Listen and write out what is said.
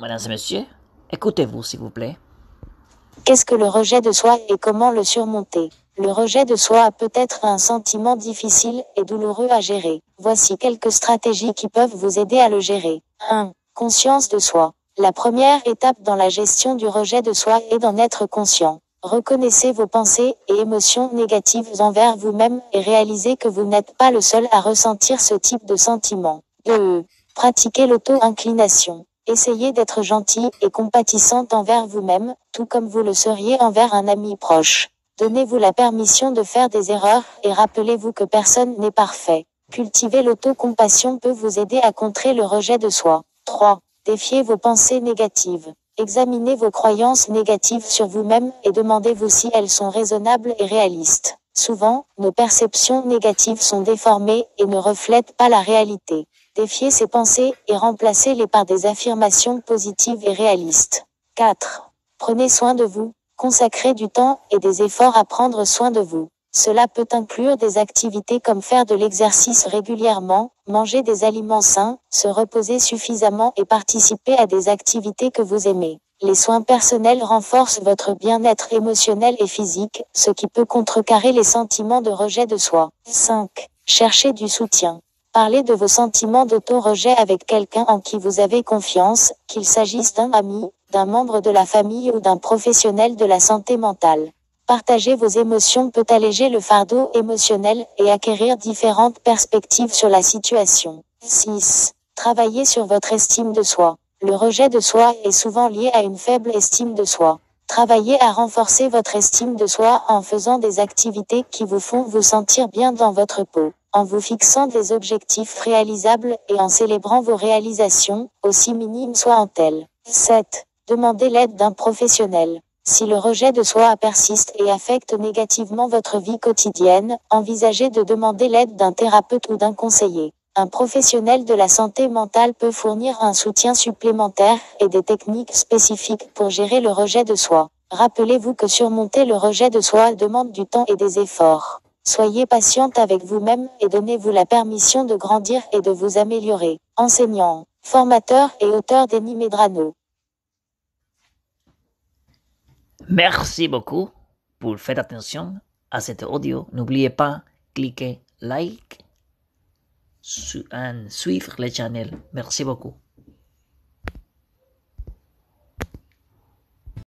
Mesdames et messieurs, écoutez-vous s'il vous plaît. Qu'est-ce que le rejet de soi et comment le surmonter? Le rejet de soi peut être un sentiment difficile et douloureux à gérer. Voici quelques stratégies qui peuvent vous aider à le gérer. 1. Conscience de soi. La première étape dans la gestion du rejet de soi est d'en être conscient. Reconnaissez vos pensées et émotions négatives envers vous-même et réalisez que vous n'êtes pas le seul à ressentir ce type de sentiment. 2. Pratiquez l'auto-inclination. Essayez d'être gentil et compatissante envers vous-même, tout comme vous le seriez envers un ami proche. Donnez-vous la permission de faire des erreurs et rappelez-vous que personne n'est parfait. Cultiver l'autocompassion peut vous aider à contrer le rejet de soi. 3. Défiez vos pensées négatives. Examinez vos croyances négatives sur vous-même et demandez-vous si elles sont raisonnables et réalistes. Souvent, nos perceptions négatives sont déformées et ne reflètent pas la réalité. Défiez ces pensées et remplacez-les par des affirmations positives et réalistes. 4. Prenez soin de vous. Consacrez du temps et des efforts à prendre soin de vous. Cela peut inclure des activités comme faire de l'exercice régulièrement, manger des aliments sains, se reposer suffisamment et participer à des activités que vous aimez. Les soins personnels renforcent votre bien-être émotionnel et physique, ce qui peut contrecarrer les sentiments de rejet de soi. 5. Cherchez du soutien. Parlez de vos sentiments d'auto-rejet avec quelqu'un en qui vous avez confiance, qu'il s'agisse d'un ami, d'un membre de la famille ou d'un professionnel de la santé mentale. Partager vos émotions peut alléger le fardeau émotionnel et acquérir différentes perspectives sur la situation. 6. Travaillez sur votre estime de soi. Le rejet de soi est souvent lié à une faible estime de soi. Travaillez à renforcer votre estime de soi en faisant des activités qui vous font vous sentir bien dans votre peau, en vous fixant des objectifs réalisables et en célébrant vos réalisations, aussi minimes soient-elles. 7. Demandez l'aide d'un professionnel. Si le rejet de soi persiste et affecte négativement votre vie quotidienne, envisagez de demander l'aide d'un thérapeute ou d'un conseiller. Un professionnel de la santé mentale peut fournir un soutien supplémentaire et des techniques spécifiques pour gérer le rejet de soi. Rappelez-vous que surmonter le rejet de soi demande du temps et des efforts. Soyez patiente avec vous-même et donnez-vous la permission de grandir et de vous améliorer. Enseignant, formateur et auteur d'Eni Medrano. Merci beaucoup pour faire attention à cet audio. N'oubliez pas, cliquez like, suivre le channel. Merci beaucoup.